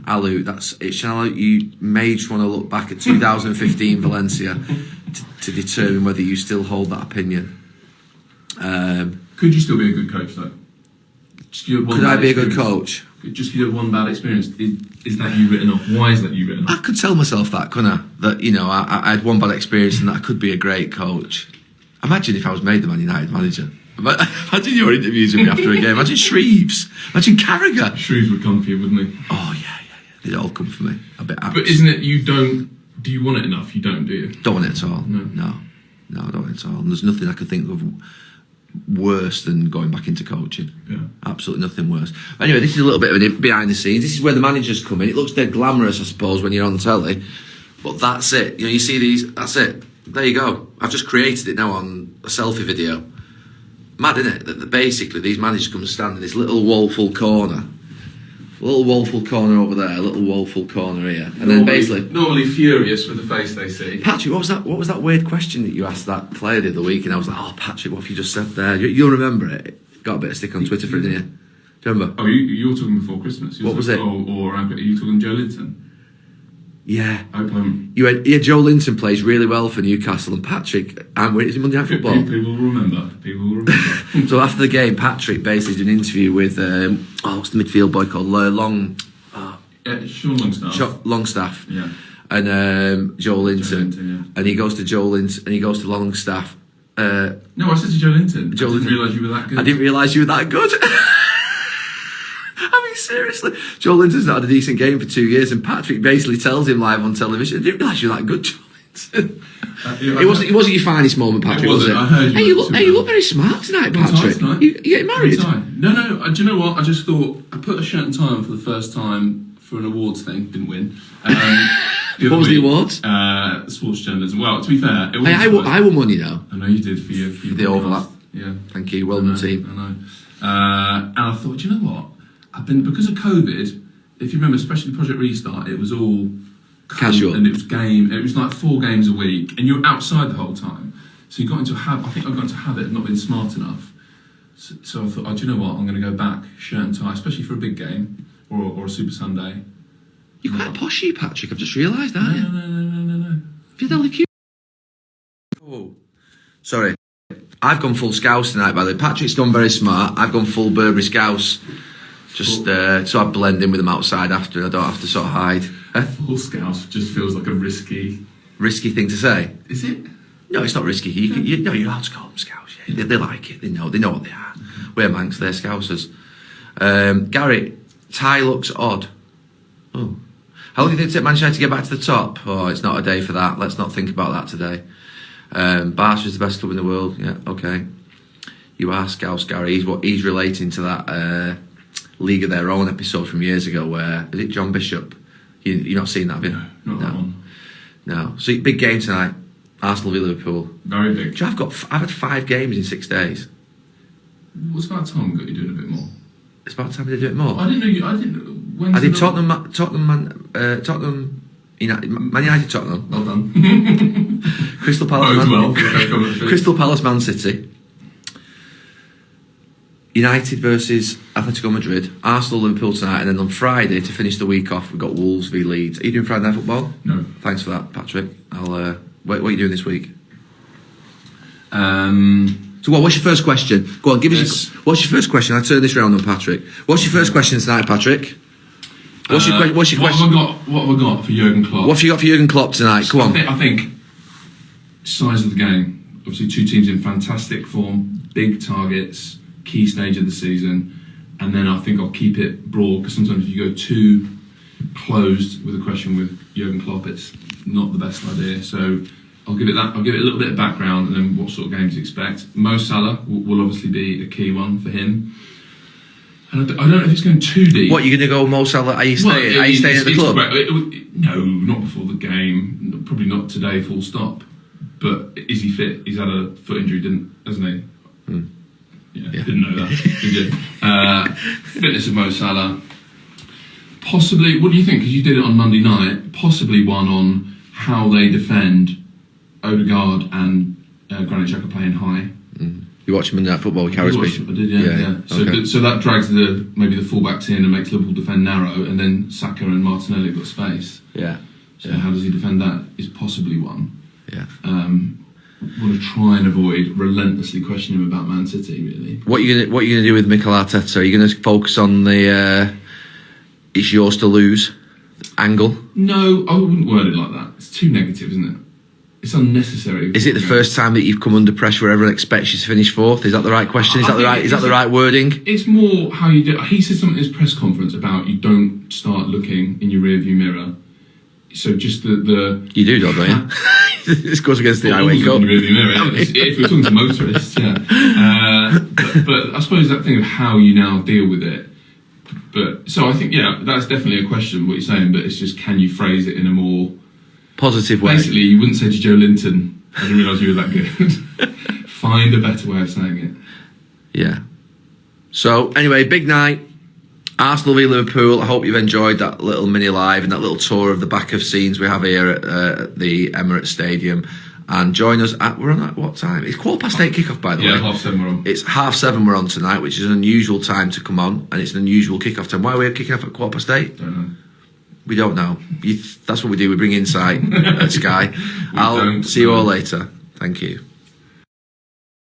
Alu, you may just want to look back at 2015 Valencia to determine whether you still hold that opinion. Could you still be a good coach though? Could I be a good coach? Just because you had one bad experience, is that you written off? Why is that you written off? I could tell myself that, couldn't I? That, you know, I had one bad experience and that I could be a great coach. Imagine if I was made the Man United manager. Imagine your interviews with me after a game. Imagine Shreves. Imagine Carragher. Shreves would come for you, wouldn't he? Oh, yeah. They'd all come for me. A bit abs. But isn't it, do you want it enough? You don't, do you? Don't want it at all. No, I don't want it at all. And there's nothing I could think of worse than going back into coaching. Yeah. Absolutely nothing worse. Anyway, this is a little bit of a behind the scenes. This is where the managers come in. It looks dead glamorous, I suppose, when you're on telly. But that's it. You know, you see these, that's it. There you go. I've just created it now on a selfie video. Mad, isn't it? That basically these managers come and stand in this little woeful corner. A little woeful corner over there, a little woeful corner here. And then basically... Normally furious with the face they see. Patrick, what was that weird question that you asked that player the other week? And I was like, oh, Patrick, what have you just said there? You'll remember it. Got a bit of stick on Twitter for it, didn't you? Do you remember? Oh, you were talking before Christmas. What was it? Or are you talking Joe Linton? Yeah. Yeah, Joe Linton plays really well for Newcastle, and Patrick, is it Monday Night Football? People will remember. So after the game, Patrick basically did an interview with, what's the midfield boy called? Sean Longstaff. Yeah. And Joe Linton. Yeah. And he goes to Joe Linton, and he goes to Longstaff. No, I said to Joe Linton. I didn't realise you were that good. I didn't realise you were that good. I mean, seriously. Joe Linton's not had a decent game for 2 years, and Patrick basically tells him live on television, I didn't realise you were that good, Joe Linton. It wasn't your finest moment, Patrick, was it? I heard you. You look very smart tonight, Patrick. You getting married? No, do you know what? I just thought, I put a shirt and tie on for the first time for an awards thing, didn't win. What was the awards? Sports journalism. Well, to be fair, it was I won one, you know. I know you did for the overlap. Yeah. Thank you, well done team. I know. And I thought, do you know what? Because of COVID, if you remember, especially Project Restart, it was all casual, and it was like 4 games a week, and you're outside the whole time. So you got into a habit. I think I got into a habit of not being smart enough. So I thought, do you know what? I'm going to go back shirt and tie, especially for a big game or a Super Sunday. You're quite poshy, Patrick. I've just realised that. No. You're the only cute. Oh, sorry. I've gone full Scouse tonight, by the way. Patrick's gone very smart. I've gone full Burberry Scouse. Just so I blend in with them outside after, and I don't have to sort of hide. Full Scouse just feels like a risky thing to say. Is it? No, it's not risky. You're allowed to call them Scouse. Yeah. They like it. They know what they are. We're Manx, they're Scousers. Gary, tie looks odd. Oh. How long do you think it take Manchester to get back to the top? Oh, it's not a day for that. Let's not think about that today. Barca is the best club in the world. Yeah, okay. You are Scouse, Gary. He's relating to that League of Their Own episode from years ago where, is it John Bishop? You're not seen that, have you? No, not that one. No. So, big game tonight. Arsenal v Liverpool. Very big. I've had 5 games in 6 days. What's about time we got you doing a bit more? It's about time they do it more. I didn't know. I did Tottenham, United, Man United, Tottenham. Well done. Crystal Palace, Man City. United versus Atletico Madrid, Arsenal, Liverpool tonight, and then on Friday to finish the week off, we've got Wolves v Leeds. Are you doing Friday Night Football? No. Thanks for that, Patrick. What are you doing this week? So what's your first question? Go on, what's your first question? I turn this round on Patrick. What's your first question tonight, Patrick? What's your question? What have I got for Jurgen Klopp? What have you got for Jurgen Klopp tonight? Come on. I think size of the game. Obviously, 2 teams in fantastic form, big targets, key stage of the season, and then I think I'll keep it broad because sometimes if you go too closed with a question with Jurgen Klopp, it's not the best idea. So I'll give it that. I'll give it a little bit of background and then what sort of games to expect. Mo Salah will obviously be a key one for him. And I don't know if it's going too deep. What, you're going to go Mo Salah? Are you staying at the club? No, not before the game. Probably not today, full stop. But is he fit? He's had a foot injury, hasn't he? Yeah, didn't know that, did you? Fitness of Mo Salah. Possibly, what do you think? Because you did it on Monday night. Possibly one on how they defend Odegaard and Granit Xhaka playing high. You watch Monday Night Football with I Carriage did, yeah. So, Okay. so that drags maybe the fullbacks in and makes Liverpool defend narrow, and then Saka and Martinelli have got space. Yeah. So how does he defend that? Is possibly one. Yeah. Want to try and avoid relentlessly questioning him about Man City, really. What are you gonna do with Mikel Arteta? Are you gonna focus on the it's yours to lose angle? No, I wouldn't word it like that. It's too negative, isn't it? It's unnecessary. Is it the first time that you've come under pressure where everyone expects you to finish fourth? Is that the right question? Is that the right wording? It's more how you do. He said something in his press conference about you don't start looking in your rearview mirror. So just the you do, don't you? This goes against the highway code. If we're talking to motorists, yeah. But I suppose that thing of how you now deal with it. But so I think, yeah, that's definitely a question, what you're saying, but it's just, can you phrase it in a more positive way? Basically, you wouldn't say to Joe Linton, I didn't realise you were that good. Find a better way of saying it. Yeah. So, anyway, big night. Arsenal v Liverpool. I hope you've enjoyed that little mini live and that little tour of the back of scenes we have here at the Emirates Stadium. And join us we're on at what time? It's 8:15 kickoff, by the way. Yeah, 7:30 we're on. It's 7:30 we're on tonight, which is an unusual time to come on, and it's an unusual kickoff time. Why are we kicking off at 8:15? Don't know. We don't know. That's what we do. We bring insight at Sky. I'll see you all later. Thank you.